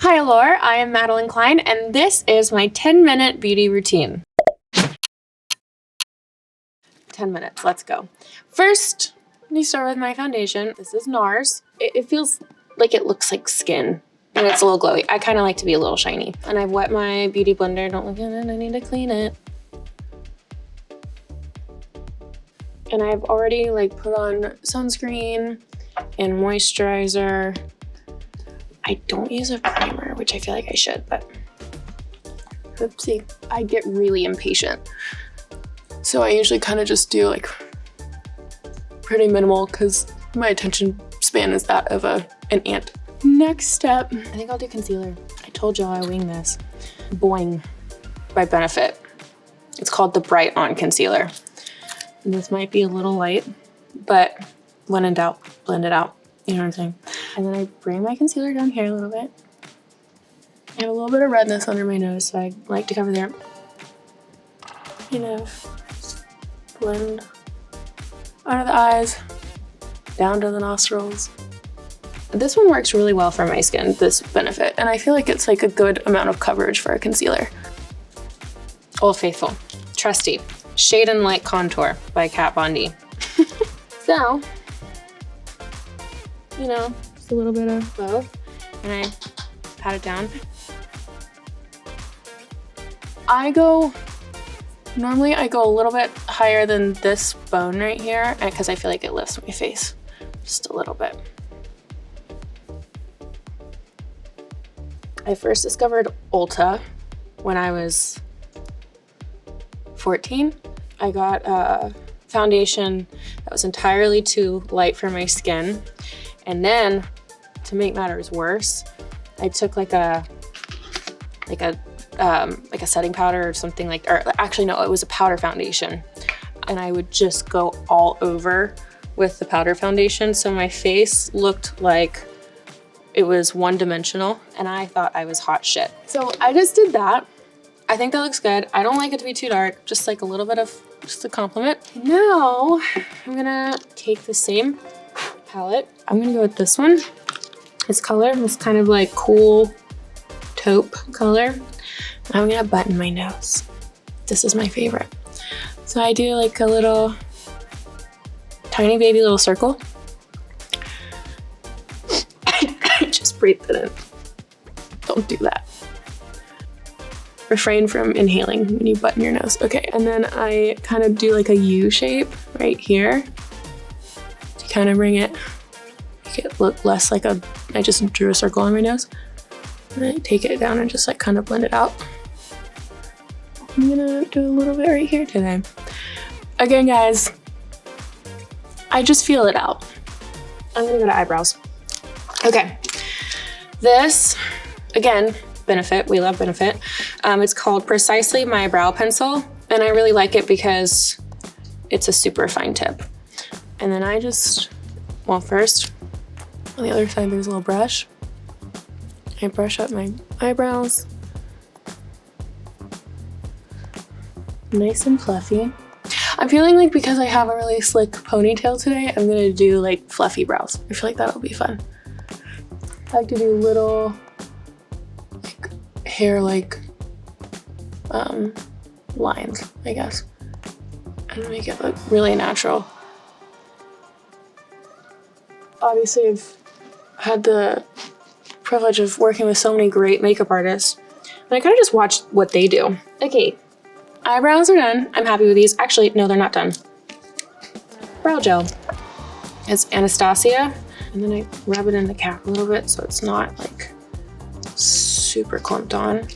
Hi Allure, I am Madelyn Cline and this is my 10-minute beauty routine. 10 minutes, let's go. First, let me start with my foundation. This is Nars. It feels like it looks like skin and it's a little glowy. I kind of like to be a little shiny. And I've wet my beauty blender. Don't look at it, I need to clean it. And I've already put on sunscreen and moisturizer. I don't use a primer, which I feel like I should, but oopsie. I get really impatient. So I usually kind of just do pretty minimal because my attention span is that of an ant. Next step, I think I'll do concealer. I told y'all I wing this. Boi-ing by Benefit. It's called the Bright On Concealer. And this might be a little light, but when in doubt, blend it out. You know what I'm saying? And then I bring my concealer down here a little bit. I have a little bit of redness under my nose, so I like to cover there. Blend out of the eyes, down to the nostrils. This one works really well for my skin, this Benefit, and I feel like it's a good amount of coverage for a concealer. Old Faithful, trusty. Shade and Light Contour by Kat Von D. So, just a little bit of both, and I pat it down. Normally I go a little bit higher than this bone right here because I feel like it lifts my face just a little bit. I first discovered Ulta when I was 14. I got a foundation that was entirely too light for my skin. And then, to make matters worse, I took a setting powder or something or actually no, it was a powder foundation. And I would just go all over with the powder foundation. So my face looked like it was one-dimensional and I thought I was hot shit. So I just did that. I think that looks good. I don't like it to be too dark, just a little bit of just a compliment. Now, I'm gonna take the same palette. I'm gonna go with this one. This color, this kind of cool taupe color. I'm gonna button my nose. This is my favorite. So I do a little tiny baby little circle. I just breathed it in. Don't do that. Refrain from inhaling when you button your nose. Okay, and then I kind of do a U shape right here to kind of bring it, make it look less I just drew a circle on my nose. And I take it down and just kind of blend it out. I'm gonna do a little bit right here today. Again, guys, I just feel it out. I'm gonna go to eyebrows. Okay, this, again, Benefit, we love Benefit. It's called Precisely My Brow Pencil, and I really like it because it's a super fine tip. And then I just, first, on the other side there's a little brush. I brush up my eyebrows. Nice and fluffy. I'm feeling because I have a really slick ponytail today, I'm gonna do fluffy brows. I feel like that'll be fun. I like to do little hair lines, I guess, and make it look really natural. Obviously, I've had the privilege of working with so many great makeup artists, and I kind of just watch what they do. Okay, eyebrows are done. I'm happy with these. Actually, no, they're not done. Brow gel. It's Anastasia, and then I rub it in the cap a little bit so it's not super clumped on.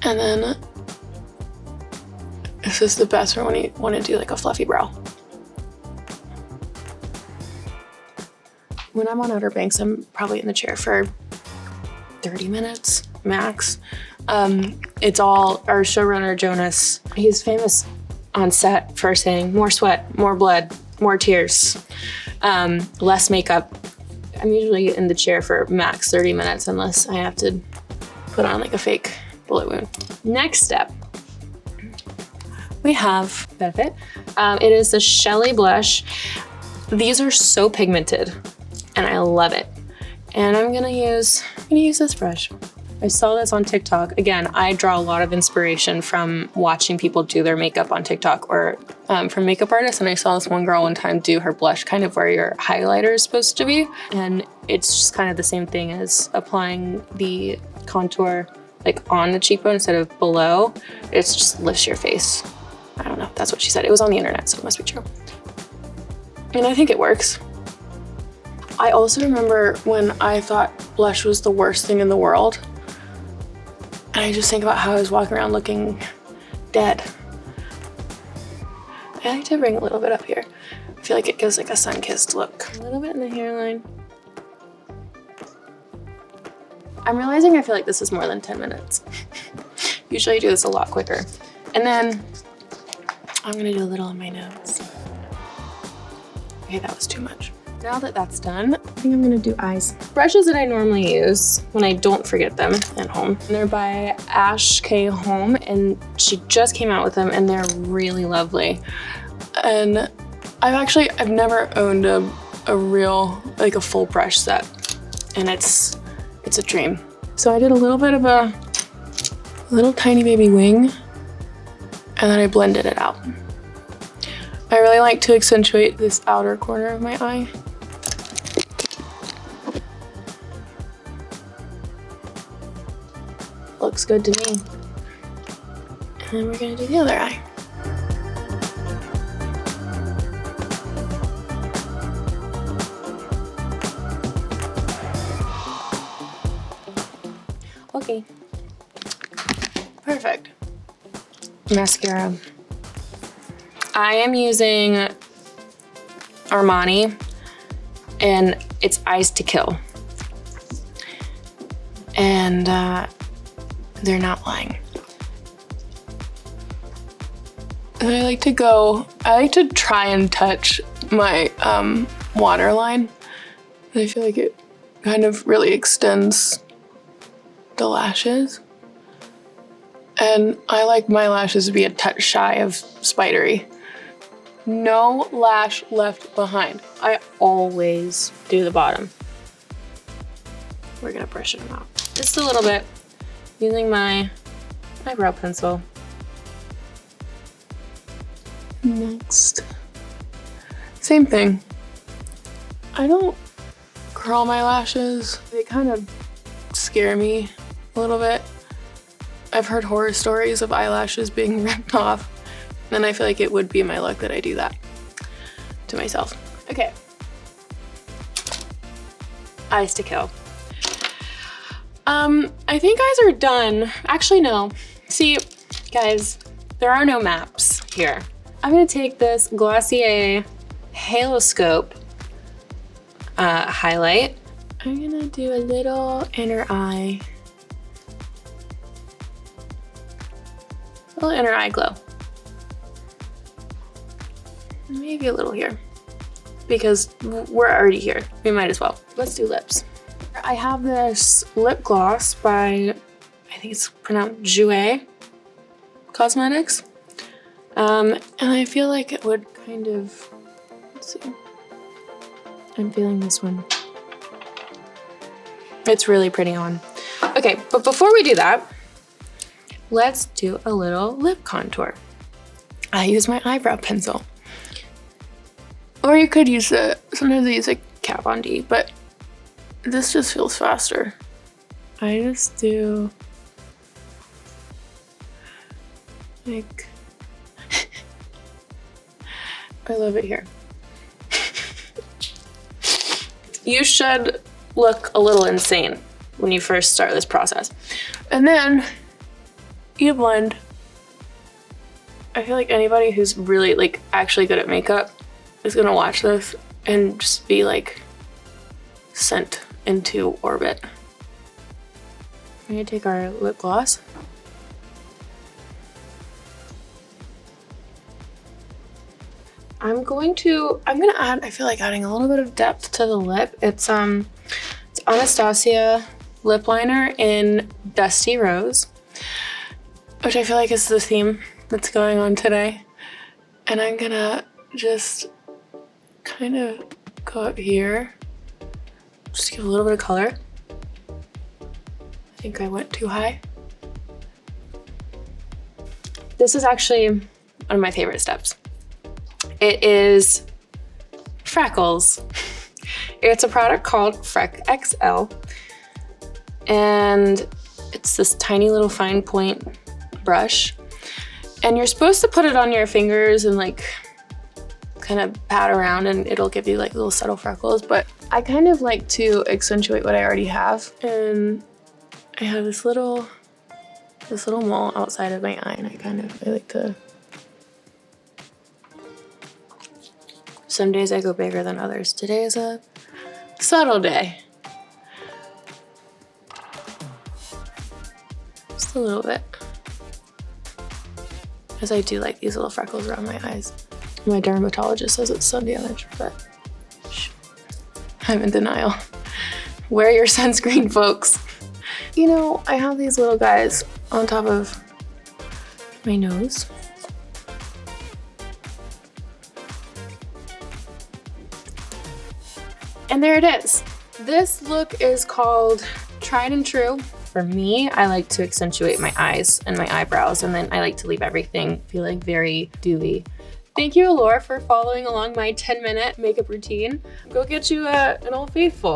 And then this is the best for when you want to do a fluffy brow. When I'm on Outer Banks, I'm probably in the chair for 30 minutes max. It's all our showrunner Jonas. He's famous on set for saying more sweat, more blood, more tears, less makeup. I'm usually in the chair for max 30 minutes unless I have to put on a fake bullet wound. Next step, we have Benefit. It is the Shellie blush. These are so pigmented and I love it. And I'm gonna use this brush. I saw this on TikTok. Again, I draw a lot of inspiration from watching people do their makeup on TikTok or from makeup artists. And I saw this one girl one time do her blush kind of where your highlighter is supposed to be. And it's just kind of the same thing as applying the contour like on the cheekbone instead of below. It's just lifts your face. I don't know, that's what she said. It was on the internet, so it must be true. And I think it works. I also remember when I thought blush was the worst thing in the world. And I just think about how I was walking around looking dead. I like to bring a little bit up here. I feel like it gives like a sun-kissed look. A little bit in the hairline. I'm realizing I feel like this is more than 10 minutes. Usually I do this a lot quicker. And then I'm gonna do a little on my nose. Okay, that was too much. Now that that's done, I think I'm gonna do eyes. Brushes that I normally use when I don't forget them at home. And they're by Ash K Home, and she just came out with them and they're really lovely. And I've never owned a real, like a full brush set, and it's a dream. So I did a little bit of a little tiny baby wing, and then I blended it out. I really like to accentuate this outer corner of my eye. Looks good to me. And then we're gonna do the other eye. Okay. Perfect. Mascara. I am using Armani, and it's Eyes to Kill. And they're not lying. And I like to try and touch my waterline. I feel like it kind of really extends the lashes. And I like my lashes to be a touch shy of spidery. No lash left behind. I always do the bottom. We're gonna brush them out just a little bit using my eyebrow pencil. Next, same thing. I don't curl my lashes. They kind of scare me a little bit. I've heard horror stories of eyelashes being ripped off, and I feel like it would be my luck that I do that to myself. Okay. Eyes to Kill. I think eyes are done. Actually, no. See, guys, there are no maps here. I'm gonna take this Glossier Halo Scope highlight. I'm gonna do a little inner eye. A little inner eye glow. Maybe a little here, because we're already here. We might as well. Let's do lips. I have this lip gloss by, I think it's pronounced Jouer Cosmetics. And I feel like it would kind of, let's see. I'm feeling this one. It's really pretty on. Okay, but before we do that, let's do a little lip contour. I use my eyebrow pencil. Or you could use sometimes I use a Kat Von D, but this just feels faster. I just do like, I love it here. You should look a little insane when you first start this process. And then you blend. I feel like anybody who's really like actually good at makeup is gonna watch this and just be like sent into orbit. I'm gonna take our lip gloss. I'm gonna add, I feel like adding a little bit of depth to the lip. It's Anastasia lip liner in Dusty Rose, which I feel like is the theme that's going on today. And I'm gonna just kind of go up here Just give a little bit of color. I think I went too high. This is actually one of my favorite steps. It is freckles. It's a product called Freck XL, and it's this tiny little fine point brush. And you're supposed to put it on your fingers and like kind of pat around and it'll give you like little subtle freckles, but I kind of like to accentuate what I already have. And I have this little mole outside of my eye, and I like to, some days I go bigger than others. Today is a subtle day. Just a little bit. Because I do like these little freckles around my eyes. My dermatologist says it's sun damage, but I'm in denial. Wear your sunscreen, folks. You know, I have these little guys on top of my nose. And there it is. This look is called Tried and True. For me, I like to accentuate my eyes and my eyebrows, and then I like to leave everything feeling very dewy. Thank you, Allure, for following along my 10-minute makeup routine. Go get you an Old Faithful.